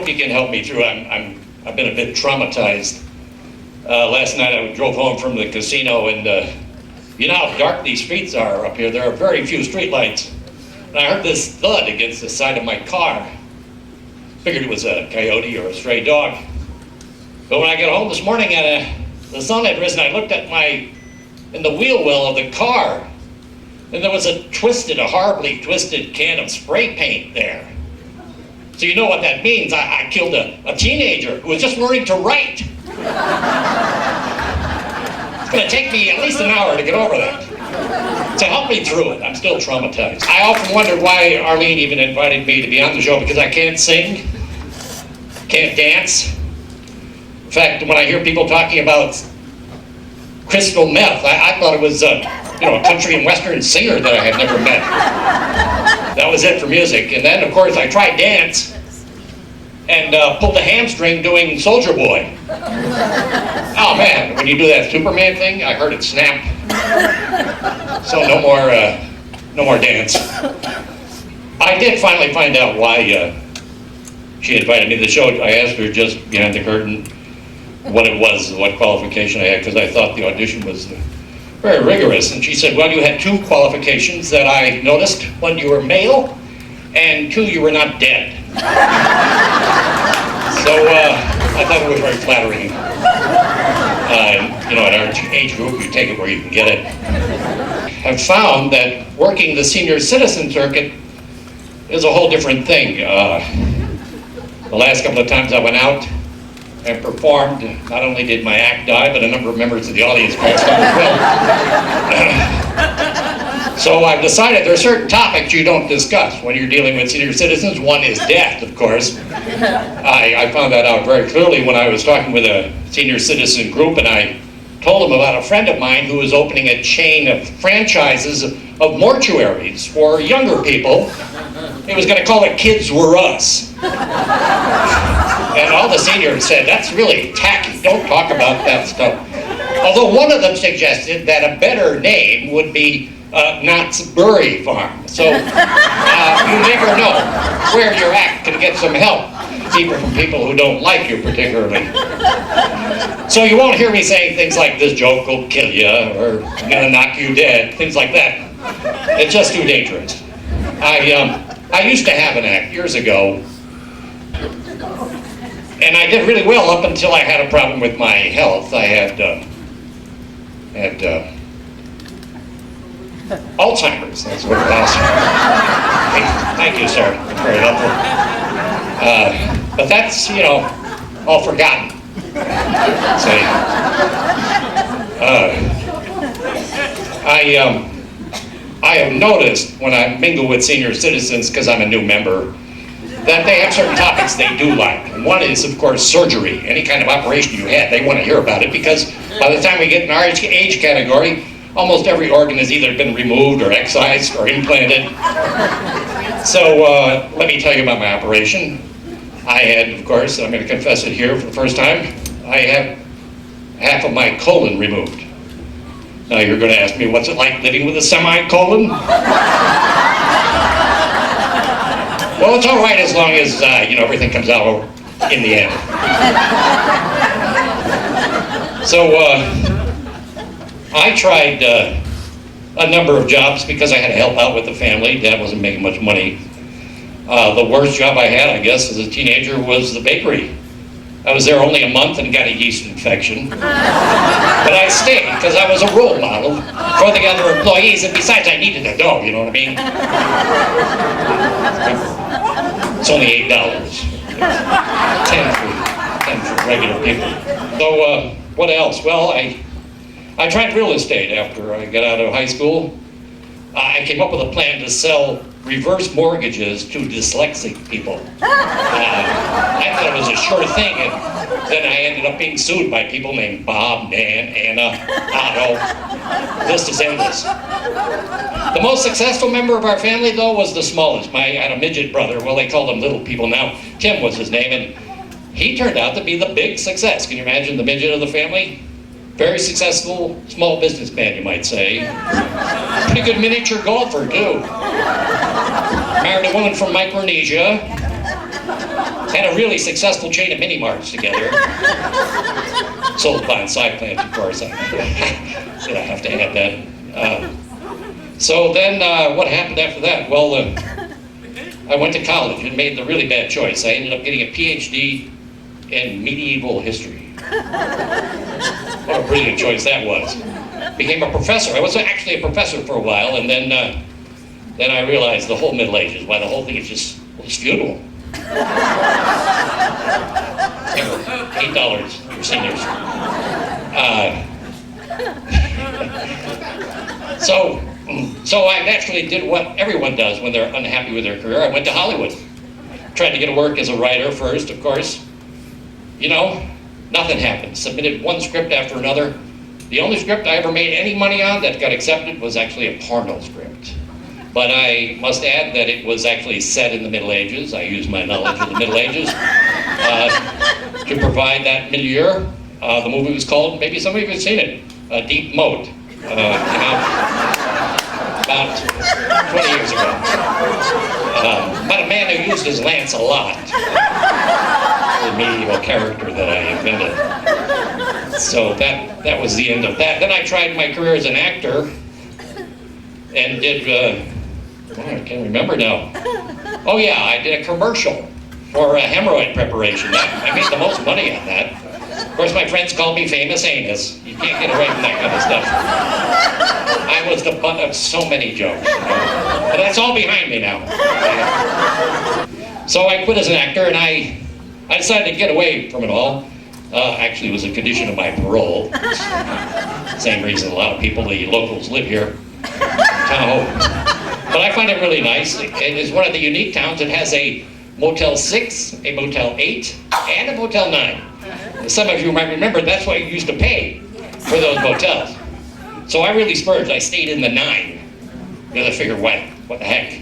you can help me through. I've been a bit traumatized. Last night I drove home from the casino, and you know how dark these streets are up here. There are very few streetlights. And I heard this thud against the side of my car. Figured it was a coyote or a stray dog. But when I got home this morning and the sun had risen, I looked at in the wheel well of the car, and there was a horribly twisted can of spray paint there. So you know what that means. I killed a teenager who was just learning to write. It's gonna take me at least an hour to get over that. So help me through it. I'm still traumatized. I often wondered why Arlene even invited me to be on the show, because I can't sing, can't dance. In fact, when I hear people talking about crystal meth, I thought it was a country and western singer that I had never met. That was it for music. And then, of course, I tried dance and pulled a hamstring doing Soldier Boy. Oh man, when you do that Superman thing, I heard it snap. So no more dance. I did finally find out why she invited me to the show. I asked her just behind the curtain what it was, what qualification I had, because I thought the audition was very rigorous. And she said, well, you had 2 qualifications that I noticed. 1, you were male, and 2, you were not dead. So I thought it was very flattering. At our age group, you take it where you can get it. I've found that working the senior citizen circuit is a whole different thing. The last couple of times I went out and performed, not only did my act die, but a number of members of the audience passed on as well. So I've decided there are certain topics you don't discuss when you're dealing with senior citizens. One is death, of course. I found that out very clearly when I was talking with a senior citizen group, and I told them about a friend of mine who was opening a chain of franchises of mortuaries for younger people. He was going to call it Kids Were Us. And all the seniors said, that's really tacky, don't talk about that stuff. Although one of them suggested that a better name would be Knott's Berry Farm. So you never know where your act can get some help, even from people who don't like you particularly. So you won't hear me saying things like, this joke will kill you, or I'm gonna knock you dead, things like that. It's just too dangerous. I used to have an act years ago, and I did really well up until I had a problem with my health. I had Alzheimer's, that's what it was. Thank you, sir, that's very helpful. But that's, all forgotten. Say, I have noticed when I mingle with senior citizens, because I'm a new member, that they have certain topics they do like. And one is, of course, surgery. Any kind of operation you had, they want to hear about it, because by the time we get in our age category, almost every organ has either been removed or excised or implanted. So let me tell you about my operation. I had, of course, I'm going to confess it here for the first time, I have half of my colon removed. Now you're going to ask me, what's it like living with a semicolon? Well, it's all right as long as, everything comes out in the end. So I tried a number of jobs because I had to help out with the family. Dad wasn't making much money. The worst job I had, I guess, as a teenager was the bakery. I was there only a month and got a yeast infection. But I stayed because I was a role model for the other employees, and besides I needed a dough, you know what I mean? It's only $8. 10 for regular people. So what else? Well, I tried real estate after I got out of high school. I came up with a plan to sell reverse mortgages to dyslexic people. I thought it was a sure thing, and then I ended up being sued by people named Bob, Nan, Anna, Otto. The list is endless. The most successful member of our family, though, was the smallest. I had a midget brother. Well, they called him little people now. Tim was his name, and he turned out to be the big success. Can you imagine the midget of the family? Very successful small businessman, you might say. Pretty good miniature golfer, too. Married a woman from Micronesia. Had a really successful chain of mini-marts together. Sold bond side plans, of course. I have to add that. So then what happened after that? Well, I went to college and made the really bad choice. I ended up getting a PhD in medieval history. What a brilliant choice that was. Became a professor. I was actually a professor for a while, and then I realized the whole Middle Ages, why the whole thing is just, well, it's feudal. $8 for seniors. So I naturally did what everyone does when they're unhappy with their career. I went to Hollywood. Tried to get to work as a writer first, of course. You know, nothing happened. Submitted one script after another. The only script I ever made any money on that got accepted was actually a porno script. But I must add that it was actually set in the Middle Ages. I used my knowledge of the Middle Ages to provide that milieu. The movie was called, maybe some of you have seen it, Deep Moat. Came out about 20 years ago. About a man who used his lance a lot. The medieval character that I invented. So that was the end of that. Then I tried my career as an actor and did, I can't remember now. Oh yeah, I did a commercial for a hemorrhoid preparation. I made the most money on that. Of course, my friends called me Famous Anus. You can't get away from that kind of stuff. I was the butt of so many jokes. You know? But that's all behind me now. So I quit as an actor, and I decided to get away from it all. Actually, it was a condition of my parole. Same reason a lot of people, the locals, live here. Tahoe. But I find it really nice. It is one of the unique towns. It has a Motel 6, a Motel 8, and a Motel 9. Some of you might remember that's what you used to pay for those motels. So I really splurged. I stayed in the 9 because I figured, what the heck?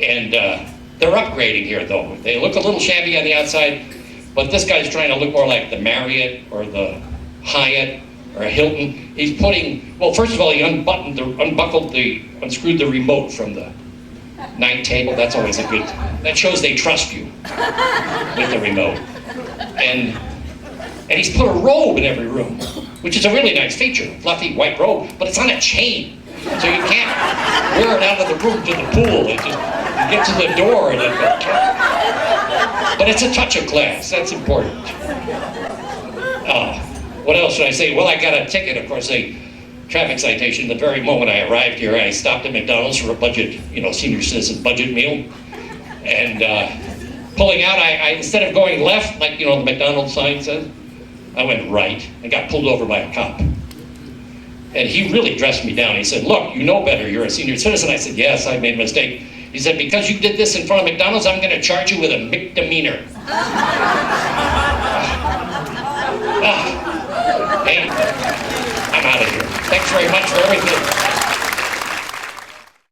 And they're upgrading here, though. They look a little shabby on the outside, but this guy's trying to look more like the Marriott or the Hyatt or a Hilton. He's putting, well, first of all, he unscrewed the remote from the night table. That's always a good, that shows they trust you with the remote. And he's put a robe in every room, which is a really nice feature, fluffy white robe, but it's on a chain. So you can't wear it out of the room to the pool. It just, you get to the door and it goes. But it's a touch of class, that's important. What else should I say? Well, I got a ticket, of course, a traffic citation. The very moment I arrived here, I stopped at McDonald's for a budget, senior citizen budget meal. And pulling out, I instead of going left, like, the McDonald's sign says, I went right and got pulled over by a cop. And he really dressed me down. He said, look, you know better, you're a senior citizen. I said, yes, I made a mistake. He said, because you did this in front of McDonald's, I'm gonna charge you with a misdemeanor.